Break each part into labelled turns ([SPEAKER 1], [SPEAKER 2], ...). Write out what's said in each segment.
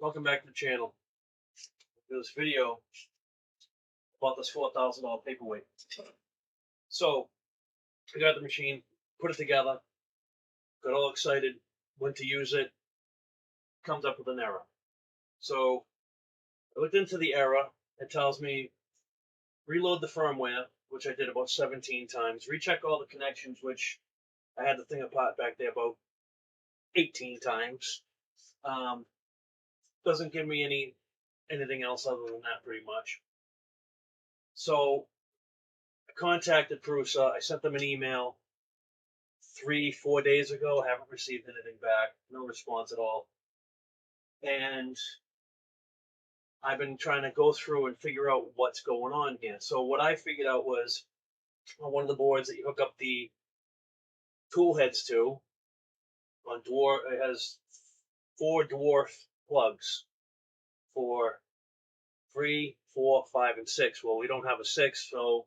[SPEAKER 1] Welcome back to the channel. Do this video about this $4,000 paperweight. So I got the machine, put it together, got all excited, went to use it, comes up with an error. So I looked into the error. It tells me reload the firmware, which I did about 17 times, recheck all the connections, which I had the thing apart back there about 18 times. Doesn't give me anything else other than that, pretty much. So I contacted Prusa. I sent them an email 3-4 days ago. I haven't received anything back. No response at all. And I've been trying to go through and figure out what's going on here. So what I figured out was on one of the boards that you hook up the tool heads to, on dwarf, it has 4 dwarf plugs for 3, 4, 5, and 6. Well, we don't have a 6, so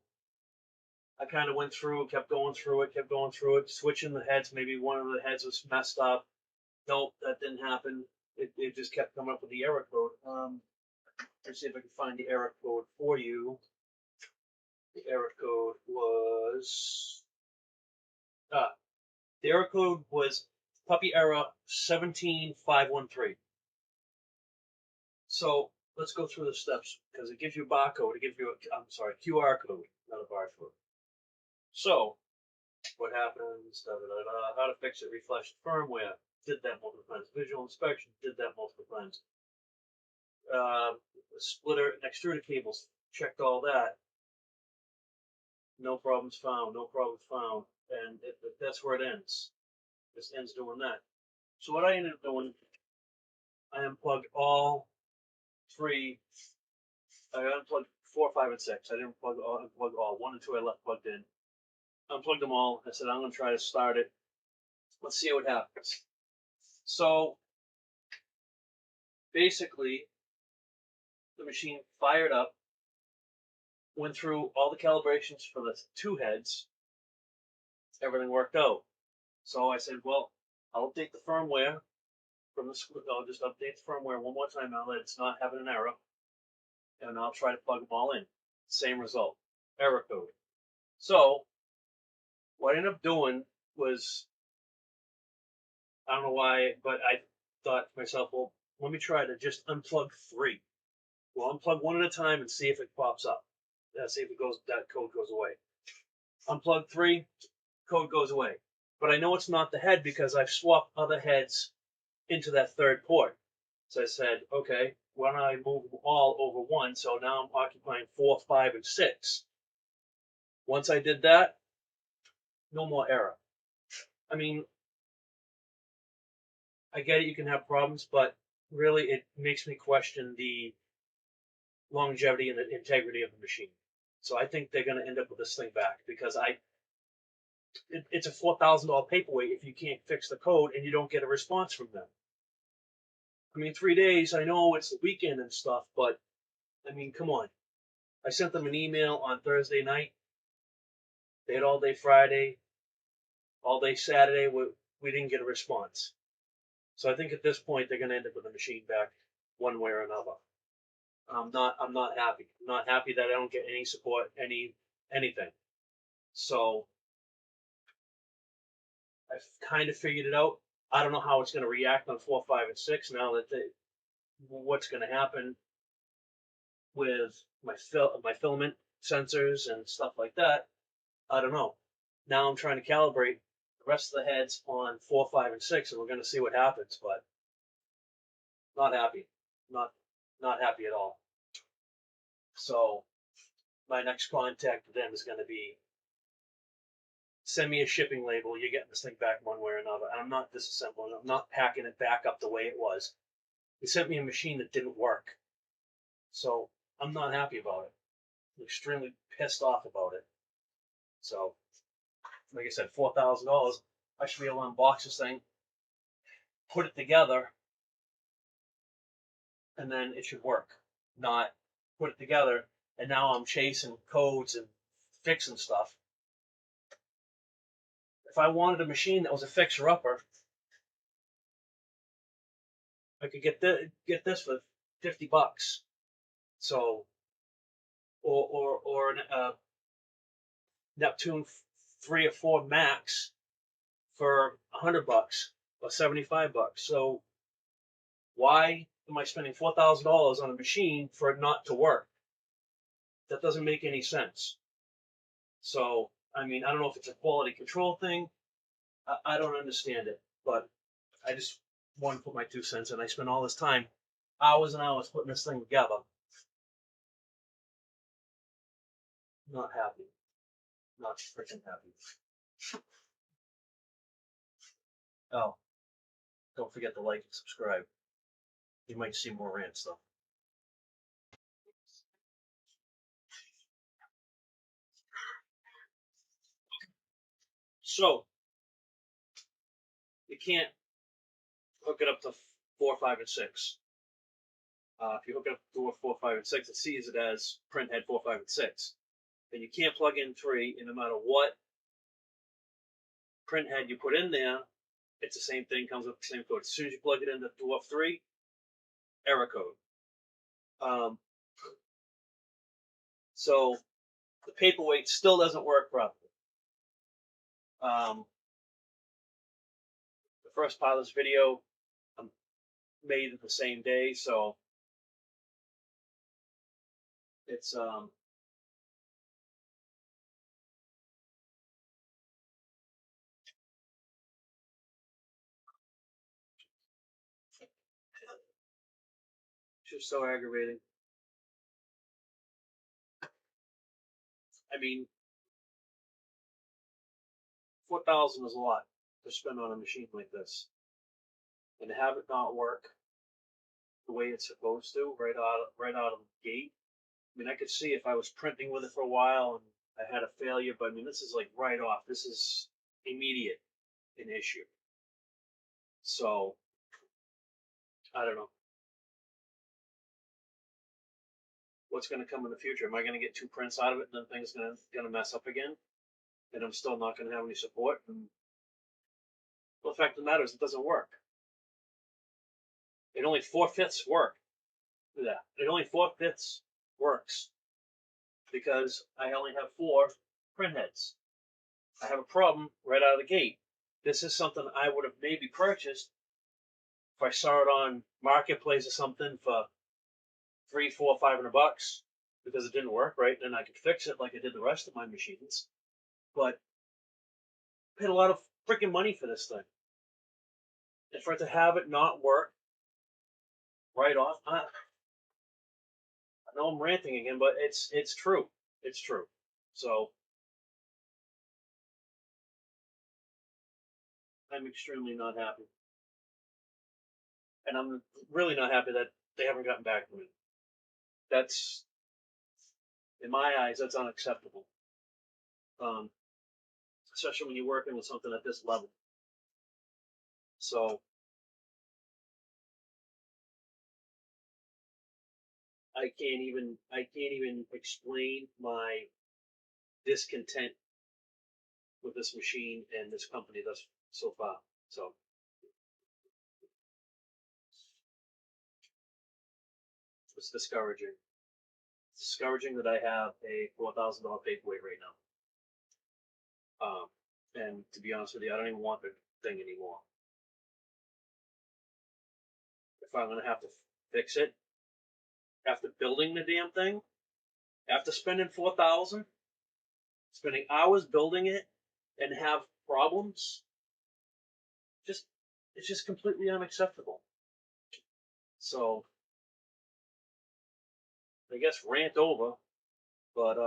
[SPEAKER 1] I kind of went through, kept going through it, switching the heads. Maybe one of the heads was messed up. Nope, that didn't happen. It just kept coming up with the error code. Let's see if I can find the error code for you. The error code was puppy error 17513. So let's go through the steps because it gives you a barcode. It gives you a QR code, not a barcode. So what happens? How to fix it? Refresh the firmware. Did that multiple times. Visual inspection. Did that multiple times. Splitter and extruder cables. Checked all that. No problems found. No problems found. And that's where it ends. This ends doing that. So what I ended up doing, I unplugged all 3. I unplugged 4, 5, and 6. I didn't unplug all. 1 and 2 I left plugged in. Unplugged them all. I said I'm going to try to start it. Let's see what happens. So basically, the machine fired up, went through all the calibrations for the 2 heads. Everything worked out. So I said, well, I'll update the firmware from the. I'll just update the firmware one more time now that it's not having an error, and I'll try to plug them all in. Same result, error code. So what I ended up doing was, I don't know why, but I thought to myself, well, let me try to just unplug 3. We'll unplug 1 at a time and see if it pops up. See if that code goes away. Unplug 3, code goes away. But I know it's not the head because I've swapped other heads into that 3rd port. So I said, okay, why don't I move them all over 1? So now I'm occupying 4, 5, and 6. Once I did that, no more error. I mean, I get it, you can have problems, but really it makes me question the longevity and the integrity of the machine. So I think they're going to end up with this thing back because it's a $4,000 paperweight if you can't fix the code and you don't get a response from them. I mean, 3 days, I know it's the weekend and stuff, but I mean, come on. I sent them an email on Thursday night. They had all day Friday, all day Saturday. We didn't get a response. So I think at this point they're going to end up with the machine back one way or another. I'm not happy. I'm not happy that I don't get any support, anything. So I've kind of figured it out. I don't know how it's going to react on 4, 5, and 6 now that what's going to happen with my filament sensors and stuff like that. I don't know. Now I'm trying to calibrate the rest of the heads on 4, 5, and 6, and we're going to see what happens. But not happy. Not happy at all. So my next contact with them is going to be, send me a shipping label. You're getting this thing back one way or another. And I'm not disassembling. I'm not packing it back up the way it was. They sent me a machine that didn't work. So I'm not happy about it. I'm extremely pissed off about it. So, like I said, $4,000. I should be able to unbox this thing, put it together, and then it should work. Not put it together, and now I'm chasing codes and fixing stuff. If I wanted a machine that was a fixer-upper, I could get this for $50. So, or an Neptune 3 or 4 Max for $100 or $75. So why am I spending $4,000 on a machine for it not to work? That doesn't make any sense. So, I mean, I don't know if it's a quality control thing. I don't understand it, but I just want to put my 2 cents in. I spent all this time, hours and hours, putting this thing together. Not happy. Not freaking happy. Oh, don't forget to like and subscribe. You might see more rants though. So, you can't hook it up to 4, 5, and 6. If you hook it up to 4, 5, and 6, it sees it as print head 4, 5, and 6. And you can't plug in 3, and no matter what print head you put in there, it's the same thing, comes with the same code. As soon as you plug it into dwarf 3, error code. So the paperweight still doesn't work properly. The first part of this video made it the same day, so it's just so aggravating. I mean, 4,000 is a lot to spend on a machine like this, and to have it not work the way it's supposed to right out of the gate. I mean, I could see if I was printing with it for a while and I had a failure, but I mean, this is like right off. This is immediate an issue. So I don't know what's going to come in the future. Am I going to get 2 prints out of it, and then things gonna mess up again, and I'm still not going to have any support? And well, the fact of the matter is, it doesn't work. It only 4/5 work. Yeah, it only 4/5 works because I only have 4 print heads. I have a problem right out of the gate. This is something I would have maybe purchased if I saw it on Marketplace or something for $300, $400, $500 because it didn't work right. Then I could fix it like I did the rest of my machines. But I paid a lot of freaking money for this thing, and for it to have it not work right off, I know I'm ranting again, but it's true. It's true. So I'm extremely not happy. And I'm really not happy that they haven't gotten back to me. That's, in my eyes, that's unacceptable. Especially when you're working with something at this level. So I can't even explain my discontent with this machine and this company thus so far. So it's discouraging. It's discouraging that I have a $4,000 paperweight right now. And to be honest with you, I don't even want the thing anymore. If I'm gonna have to fix it after building the damn thing, after spending 4,000, spending hours building it, and have problems, it's just completely unacceptable. So I guess rant over, but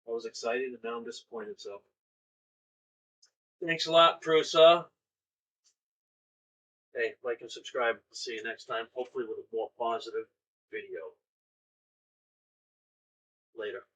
[SPEAKER 1] I was excited and now I'm disappointed. So thanks a lot, Prusa. Hey, like and subscribe. See you next time, hopefully with a more positive video. Later.